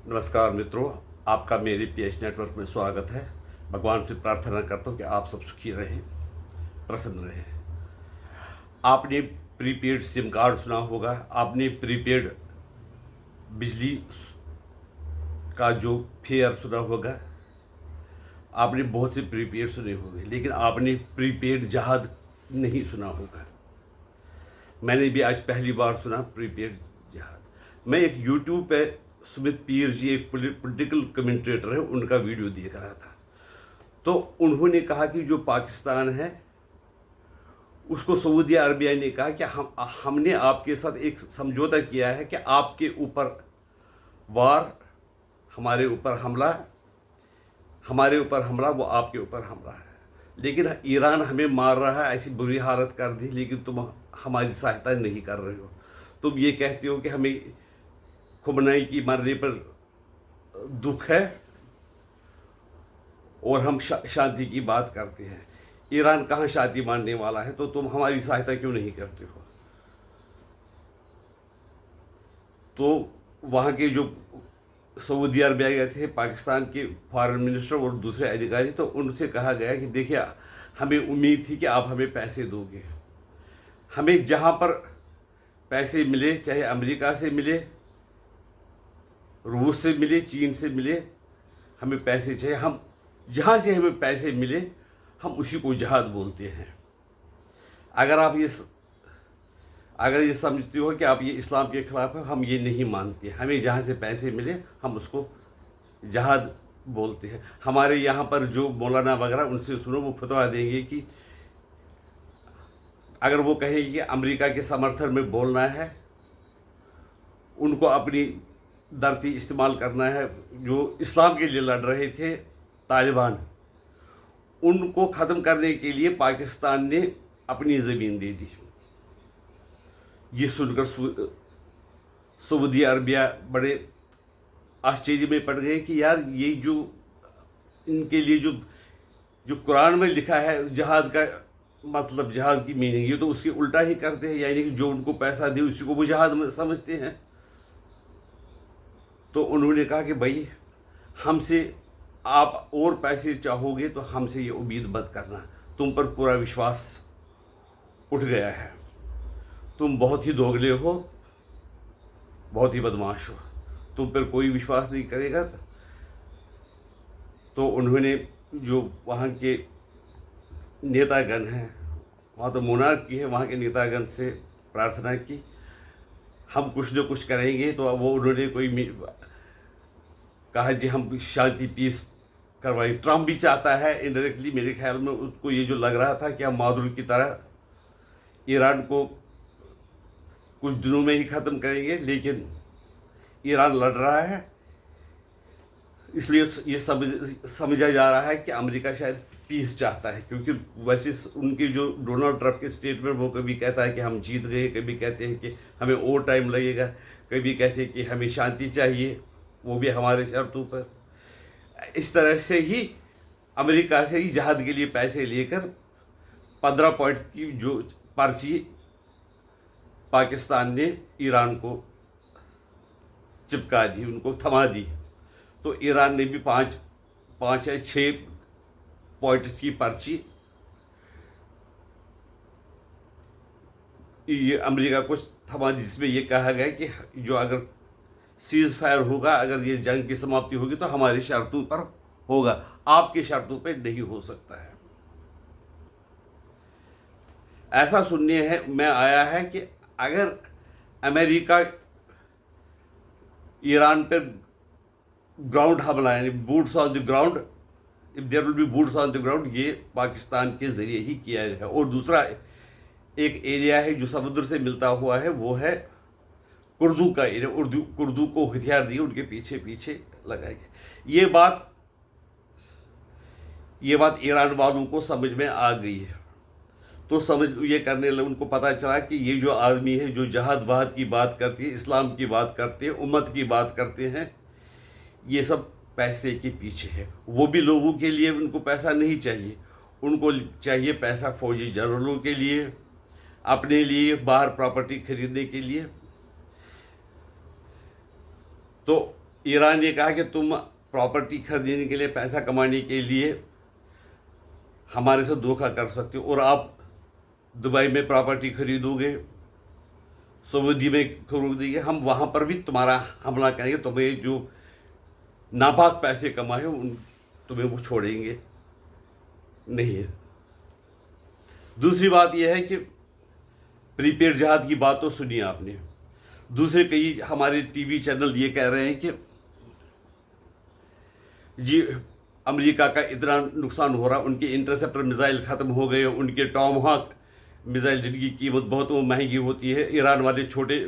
नमस्कार मित्रों, आपका मेरे पीएच नेटवर्क में स्वागत है। भगवान से प्रार्थना करता हूँ कि आप सब सुखी रहें, प्रसन्न रहें। आपने प्रीपेड सिम कार्ड सुना होगा, आपने प्रीपेड बिजली का जो फेयर सुना होगा, आपने बहुत से प्रीपेड सुने होंगे, लेकिन आपने प्रीपेड जहाज नहीं सुना होगा। मैंने भी आज पहली बार सुना प्रीपेड जहाज। मैं एक यूट्यूब पे सुमित पीर जी, एक पॉलिटिकल कमेंटेटर है, उनका वीडियो देख रहा था। तो उन्होंने कहा कि जो पाकिस्तान है उसको सऊदी अरबिया ने कहा कि हमने आपके साथ एक समझौता किया है कि आपके ऊपर वार, हमारे ऊपर हमला वो आपके ऊपर हमला है, लेकिन ईरान हमें मार रहा है, ऐसी बुरी हालत कर दी, लेकिन तुम हमारी सहायता नहीं कर रहे हो। तुम ये कहते हो कि हमें खुमनई की मरने पर दुख है और हम शांति की बात करते हैं। ईरान कहाँ शांति मानने वाला है, तो तुम हमारी सहायता क्यों नहीं करते हो? तो वहाँ के जो सऊदी अरबिया गए थे, पाकिस्तान के फॉरेन मिनिस्टर और दूसरे अधिकारी, तो उनसे कहा गया कि देखिए, हमें उम्मीद थी कि आप हमें पैसे दोगे। हमें जहाँ पर पैसे मिले, चाहे अमेरिका से मिले, रूस से मिले, चीन से मिले, हमें पैसे चाहिए। हम जहाँ से हमें पैसे मिले, हम उसी को जहाद बोलते हैं। अगर ये समझते हो कि आप ये इस्लाम के ख़िलाफ़ है, हम ये नहीं मानते। हमें जहाँ से पैसे मिले हम उसको जहाद बोलते हैं। हमारे यहाँ पर जो मौलाना वगैरह, उनसे सुनो, वो फतवा देंगे कि अगर वो कहेंगे कि अमेरिका के समर्थन में बोलना है, उनको अपनी धरती इस्तेमाल करना है। जो इस्लाम के लिए लड़ रहे थे तालिबान, उनको ख़त्म करने के लिए पाकिस्तान ने अपनी ज़मीन दे दी। ये सुनकर सऊदी अरबिया बड़े आश्चर्य में पड़ गए कि यार, ये जो इनके लिए जो कुरान में लिखा है जहाद का मतलब, जहाद की मीनिंग, ये तो उसके उल्टा ही करते हैं। यानी कि जो उनको पैसा दे उसी को वो जहाद में समझते हैं। तो उन्होंने कहा कि भाई, हमसे आप और पैसे चाहोगे तो हमसे ये उम्मीद मत करना, तुम पर पूरा विश्वास उठ गया है, तुम बहुत ही दोगले हो, बहुत ही बदमाश हो, तुम पर कोई विश्वास नहीं करेगा। तो उन्होंने जो वहाँ के नेतागण हैं, वहाँ तो मोनार्क की है, वहाँ के नेतागण से प्रार्थना की, हम कुछ न कुछ करेंगे। तो वो उन्होंने कहा जी, हम शांति पीस करवाई। ट्रम्प भी चाहता है इनडायरेक्टली, मेरे ख्याल में उसको ये जो लग रहा था कि हम मादुर की तरह ईरान को कुछ दिनों में ही ख़त्म करेंगे, लेकिन ईरान लड़ रहा है, इसलिए ये समझा जा रहा है कि अमेरिका शायद पीस चाहता है। क्योंकि वैसे उनके जो डोनाल्ड ट्रंप के स्टेटमेंट, वो कभी कहता है कि हम जीत गए, कभी कहते हैं कि हमें और टाइम लगेगा, कभी कहते हैं कि हमें शांति चाहिए, वो भी हमारे शर्तों पर। इस तरह से ही अमेरिका से ही जहाद के लिए पैसे लेकर 15 पॉइंट की जो पर्ची पाकिस्तान ने ईरान को चिपका दी, उनको थमा दी। तो ईरान ने भी 5 या 6 पॉइंट्स की पर्ची ये अमेरिका को थमा दी, जिसमें ये कहा गया कि जो अगर सीज़ फायर होगा, अगर ये जंग की समाप्ति होगी, तो हमारी शर्तों पर होगा, आपकी शर्तों पर नहीं हो सकता है। ऐसा सुनने में आया है कि अगर अमेरिका ईरान पर ग्राउंड हमला, यानी boots on the ground, if there will be boots on the ground, ये पाकिस्तान के ज़रिए ही किया गया है। और दूसरा एक एरिया है जो समुद्र से मिलता हुआ है, वो है कुर्दू का एरिया। कुर्दू को हथियार दिए, उनके पीछे पीछे लगाए गए। ये बात ईरान वालों को समझ में आ गई है। तो ये करने लगे, उनको पता चला कि ये जो आदमी है, जो जहाद वहाद की बात करती है, इस्लाम की बात करते हैं, उम्मत की बात करते हैं, ये सब पैसे के पीछे है। वो भी लोगों के लिए उनको पैसा नहीं चाहिए, उनको चाहिए पैसा फौजी जनरलों के लिए, अपने लिए, बाहर प्रॉपर्टी खरीदने के लिए। तो ईरान ने कहा कि तुम प्रॉपर्टी खरीदने के लिए, पैसा कमाने के लिए हमारे साथ धोखा कर सकते हो, और आप दुबई में प्रॉपर्टी खरीदोगे, सऊदी में खरीदोगे, हम वहाँ पर भी तुम्हारा हमला करेंगे, तुम्हें जो नापाक पैसे कमाए उन तुम्हें वो छोड़ेंगे नहीं है। दूसरी बात यह है कि प्रीपेड जहाज की बात तो सुनी आपने। दूसरे कई हमारे टीवी चैनल ये कह रहे हैं कि जी अमेरिका का इतना नुकसान हो रहा, उनके इंटरसेप्टर मिसाइल ख़त्म हो गए, उनके टॉमहॉक मिसाइल जिनकी कीमत बहुत महंगी होती है, ईरान वाले छोटे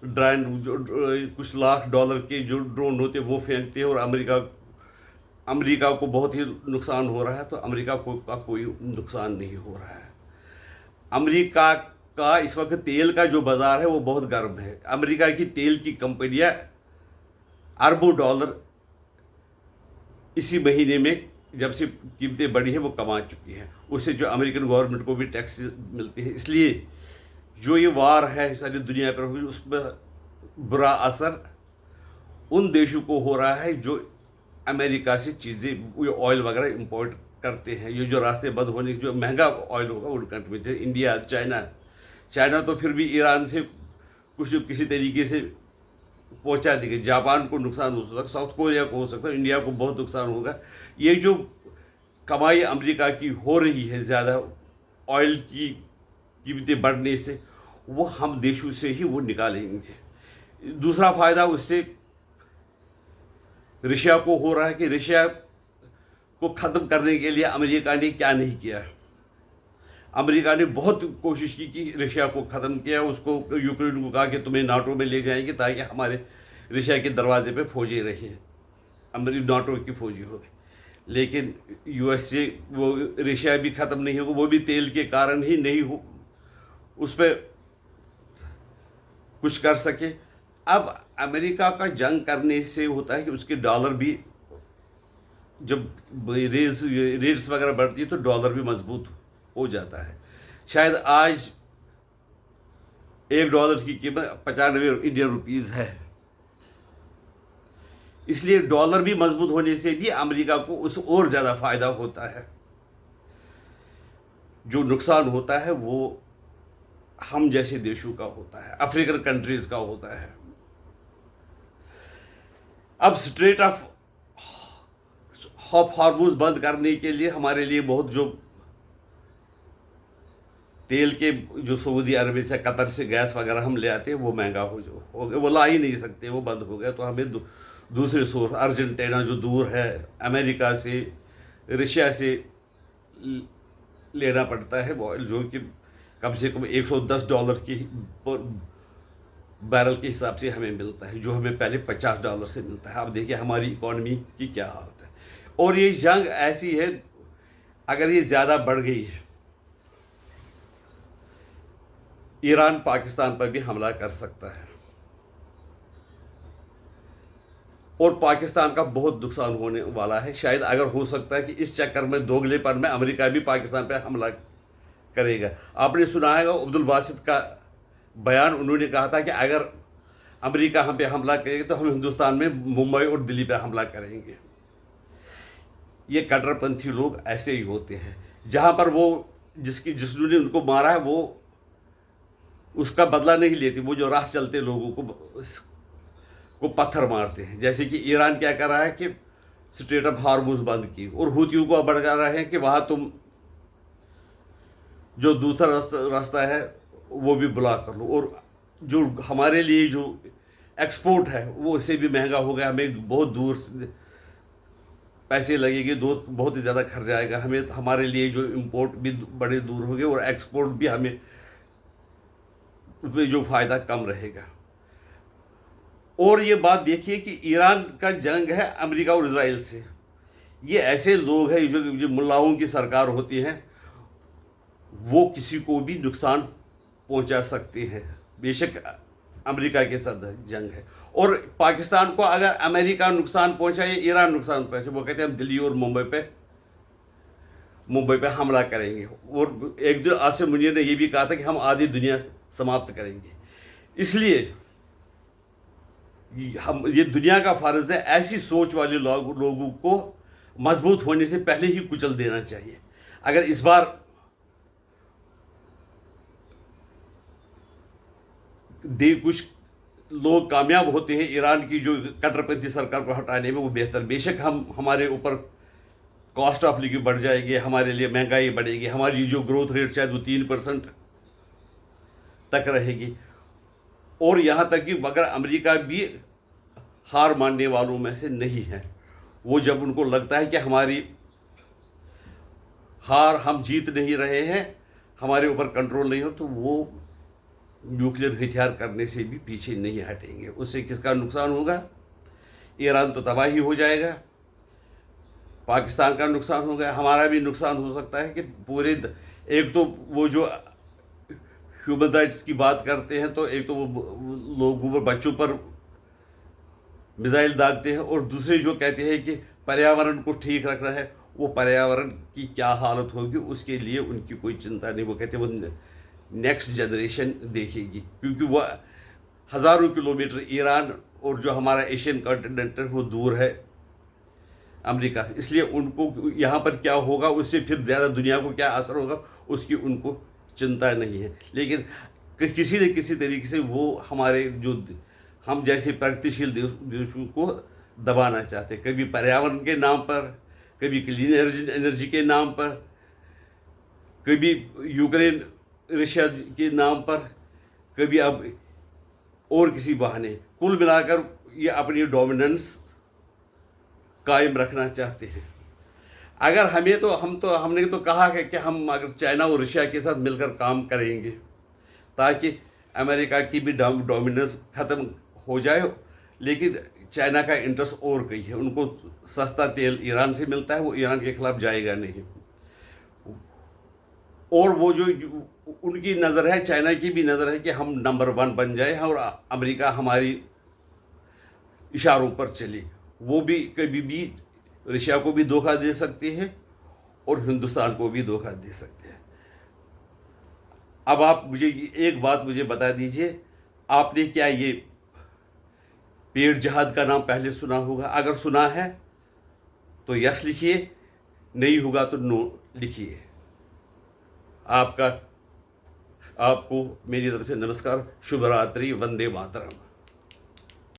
ड्रोन जो कुछ $1,00,000 के जो ड्रोन होते हैं वो फेंकते हैं, और अमेरिका को बहुत ही नुकसान हो रहा है। तो अमेरिका का कोई नुकसान नहीं हो रहा है। अमेरिका का इस वक्त तेल का जो बाज़ार है वो बहुत गर्म है। अमेरिका की तेल की कंपनियां अरबों डॉलर इसी महीने में जब से कीमतें बढ़ी हैं वो कमा चुकी हैं। उससे जो अमेरिकन गवर्नमेंट को भी टैक्स मिलते हैं। इसलिए जो ये वार है सारी दुनिया पर हुई, उसमें बुरा असर उन देशों को हो रहा है जो अमेरिका से चीज़ें ऑयल वगैरह इंपोर्ट करते हैं। ये जो रास्ते बंद होने, जो महंगा ऑयल होगा उन कंट्री में, जैसे इंडिया, चाइना तो फिर भी ईरान से कुछ किसी तरीके से पहुंचा देंगे। जापान को नुकसान हो सकता है, साउथ कोरिया को हो सकता है, इंडिया को बहुत नुकसान होगा। ये जो कमाई अमेरिका की हो रही है ज़्यादा ऑयल की कीमतें बढ़ने से, वो हम देशों से ही वो निकालेंगे। दूसरा फ़ायदा उससे रशिया को हो रहा है कि रशिया को ख़त्म करने के लिए अमेरिका ने क्या नहीं किया। अमेरिका ने बहुत कोशिश की कि रशिया को ख़त्म किया। उसको यूक्रेन को कहा कि तुम्हें नाटो में ले जाएंगे ताकि हमारे रशिया के दरवाजे पे फौजी रहे, नाटो की फौजी हो गई। लेकिन यूएस से वो रशिया भी ख़त्म नहीं होगा, वो भी तेल के कारण ही नहीं हो उस पर कुछ कर सके। अब अमेरिका का जंग करने से होता है कि उसके डॉलर भी, जब रेट्स वगैरह बढ़ती है तो डॉलर भी मजबूत हो जाता है। शायद आज $1 की कीमत 95 इंडियन रुपीज़ है। इसलिए डॉलर भी मजबूत होने से भी अमेरिका को उस और ज़्यादा फ़ायदा होता है। जो नुकसान होता है वो हम जैसे देशों का होता है, अफ्रीकन कंट्रीज़ का होता है। अब स्ट्रेट ऑफ हॉर्मुज़ बंद करने के लिए हमारे लिए बहुत जो तेल के जो सऊदी अरब से, कतर से गैस वगैरह हम ले आते हैं वो महंगा हो गया, वो ला ही नहीं सकते, वो बंद हो गया। तो हमें दूसरे सोर्स, अर्जेंटीना जो दूर है, अमेरिका से, रशिया से लेना पड़ता है ऑयल, जो कि कम से कम $110 की बैरल के हिसाब से हमें मिलता है, जो हमें पहले $50 से मिलता है। अब देखिए हमारी इकॉनमी की क्या हालत है। और ये जंग ऐसी है, अगर ये ज़्यादा बढ़ गई है, ईरान पाकिस्तान पर भी हमला कर सकता है और पाकिस्तान का बहुत नुकसान होने वाला है। शायद अगर हो सकता है कि इस चक्कर में, दोगलेपन में, अमेरिका भी पाकिस्तान पर हमला करेगा। आपने सुना है अब्दुल बासित का बयान, उन्होंने कहा था कि अगर अमेरिका हम पे हमला करेगा तो हम हिंदुस्तान में मुंबई और दिल्ली पे हमला करेंगे। ये कट्टरपंथी लोग ऐसे ही होते हैं। जहाँ पर वो जिसने उनको मारा है वो उसका बदला नहीं लेते, वो जो राह चलते लोगों को पत्थर मारते हैं। जैसे कि ईरान क्या कर रहा है कि स्ट्रेट ऑफ हॉर्मुज़ बंद की, और हूथियों को भड़का रहे हैं कि वहाँ तुम जो दूसरा रास्ता है वो भी ब्लॉक कर लो, और जो हमारे लिए जो एक्सपोर्ट है वो इससे भी महंगा हो गया। हमें बहुत दूर पैसे लगेंगे, बहुत ही ज़्यादा खर्च आएगा हमें। हमारे लिए जो इंपोर्ट भी बड़े दूर हो गए और एक्सपोर्ट भी हमें उसमें जो फ़ायदा कम रहेगा। और ये बात देखिए कि ईरान का जंग है अमेरिका और इजराइल से। ये ऐसे लोग हैं जो मुल्लाओं की सरकार होती है, वो किसी को भी नुकसान पहुंचा सकते हैं। बेशक अमेरिका के साथ जंग है, और पाकिस्तान को अगर अमेरिका नुकसान पहुंचाए, ईरान नुकसान पहुंचाए, वो कहते हैं हम दिल्ली और मुंबई पे हमला करेंगे। और एक दिन आसिम मुनीर ने यह भी कहा था कि हम आधी दुनिया समाप्त करेंगे। इसलिए ये दुनिया का फ़र्ज़ है ऐसी सोच वाले लोगों को मजबूत होने से पहले ही कुचल देना चाहिए। अगर इस बार कुछ लोग कामयाब होते हैं ईरान की जो कट्टरपंथी सरकार को हटाने में, वो बेहतर। बेशक हमारे ऊपर कॉस्ट ऑफ लिविंग बढ़ जाएगी, हमारे लिए महंगाई बढ़ेगी, हमारी जो ग्रोथ रेट शायद वो 3% तक रहेगी। और यहाँ तक कि अगर अमेरिका भी हार मानने वालों में से नहीं है, वो जब उनको लगता है कि हमारी हार, हम जीत नहीं रहे हैं, हमारे ऊपर कंट्रोल नहीं हो, तो वो न्यूक्लियर हथियार करने से भी पीछे नहीं हटेंगे। उससे किसका नुकसान होगा? ईरान तो तबाही हो जाएगा, पाकिस्तान का नुकसान होगा, हमारा भी नुकसान हो सकता है कि पूरे एक तो वो जो ह्यूमन राइट्स की बात करते हैं, तो एक तो वो लोगों पर, बच्चों पर मिसाइल दागते हैं, और दूसरे जो कहते हैं कि पर्यावरण को ठीक रखना है, वो पर्यावरण की क्या हालत होगी उसके लिए उनकी कोई चिंता नहीं। वो कहते हैं वो नेक्स्ट जनरेशन देखेगी, क्योंकि वह हज़ारों किलोमीटर ईरान और जो हमारा एशियन कॉन्टिनेंट है वो दूर है अमेरिका से, इसलिए उनको यहाँ पर क्या होगा उससे फिर ज़्यादा दुनिया को क्या असर होगा उसकी उनको चिंता नहीं है। लेकिन किसी न किसी तरीके से वो हमारे जो हम जैसे प्रगतिशील देशों को दबाना चाहते हैं, कभी पर्यावरण के नाम पर, कभी क्लीन एनर्जी के नाम पर, कभी यूक्रेन रशिया के नाम पर, कभी अब और किसी बहाने। कुल मिलाकर ये अपनी डोमिनेंस कायम रखना चाहते हैं। अगर हमने तो कहा है कि हम अगर चाइना और रशिया के साथ मिलकर काम करेंगे ताकि अमेरिका की भी डोमिनेंस ख़त्म हो जाए, लेकिन चाइना का इंटरेस्ट और कहीं है। उनको सस्ता तेल ईरान से मिलता है, वो ईरान के खिलाफ जाएगा नहीं। और वो जो उनकी नज़र है, चाइना की भी नज़र है कि हम नंबर 1 बन जाए और अमेरिका हमारी इशारों पर चले। वो भी कभी भी रशिया को भी धोखा दे सकते हैं और हिंदुस्तान को भी धोखा दे सकते हैं। अब आप मुझे एक बात मुझे बता दीजिए, आपने क्या ये पेड़ जिहाद का नाम पहले सुना होगा? अगर सुना है तो यस लिखिए, नहीं होगा तो नो लिखिए। आपको मेरी तरफ से नमस्कार, शुभ रात्रि, वंदे मातरम।